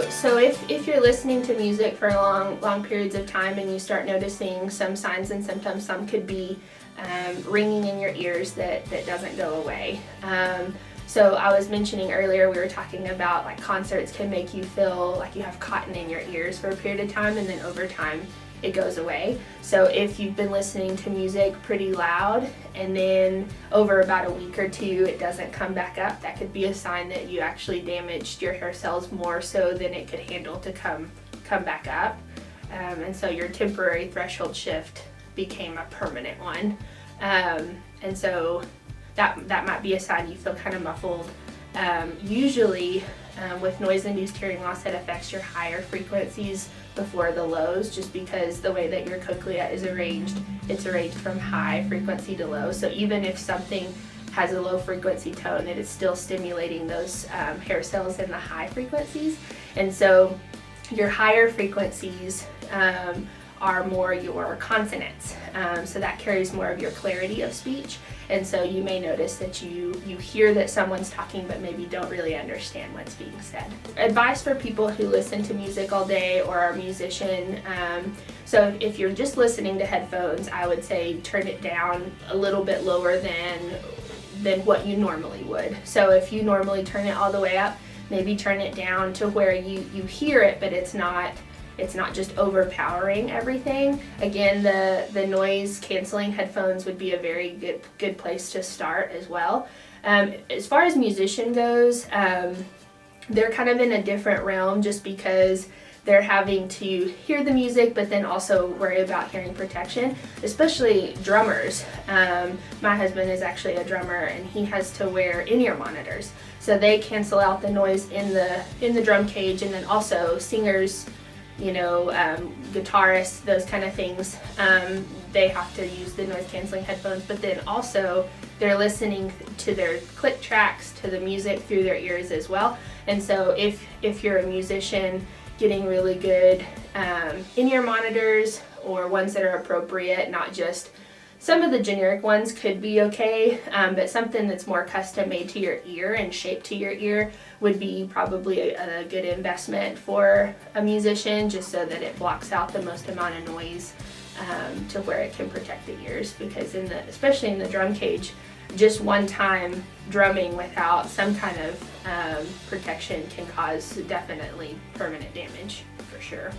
So if you're listening to music for long periods of time and you start noticing some signs and symptoms, some could be ringing in your ears that doesn't go away. So I was mentioning earlier, we were talking about like concerts can make you feel like you have cotton in your ears for a period of time, and then over time it goes away. So if you've been listening to music pretty loud and then over about a week or two it doesn't come back up, that could be a sign that you actually damaged your hair cells more so than it could handle to come back up. And so your temporary threshold shift became a permanent one. And so that might be a sign you feel kind of muffled. Usually with noise-induced hearing loss, it affects your higher frequencies before the lows, just because the way that your cochlea is arranged, it's arranged from high frequency to low. So even if something has a low frequency tone, it is still stimulating those hair cells in the high frequencies. And so your higher frequencies are more your consonants. So that carries more of your clarity of speech. And so you may notice that you hear that someone's talking but maybe don't really understand what's being said. Advice for people who listen to music all day or are a musician. So if you're just listening to headphones, I would say turn it down a little bit lower than what you normally would. So if you normally turn it all the way up, maybe turn it down to where you hear it, but it's not just overpowering everything. Again, the noise canceling headphones would be a very good place to start as well. As far as musician goes, they're kind of in a different realm just because they're having to hear the music but then also worry about hearing protection, especially drummers. My husband is actually a drummer and he has to wear in-ear monitors. So they cancel out the noise in the drum cage, and then also singers, guitarists, those kind of things, they have to use the noise canceling headphones, but then also they're listening to their click tracks, to the music through their ears as well. And so if you're a musician, getting really good in-ear monitors or ones that are appropriate, not just some of the generic ones could be okay, but something that's more custom made to your ear and shaped to your ear would be probably a good investment for a musician, just so that it blocks out the most amount of noise to where it can protect the ears. Because especially in the drum cage, just one time drumming without some kind of protection can cause definitely permanent damage for sure.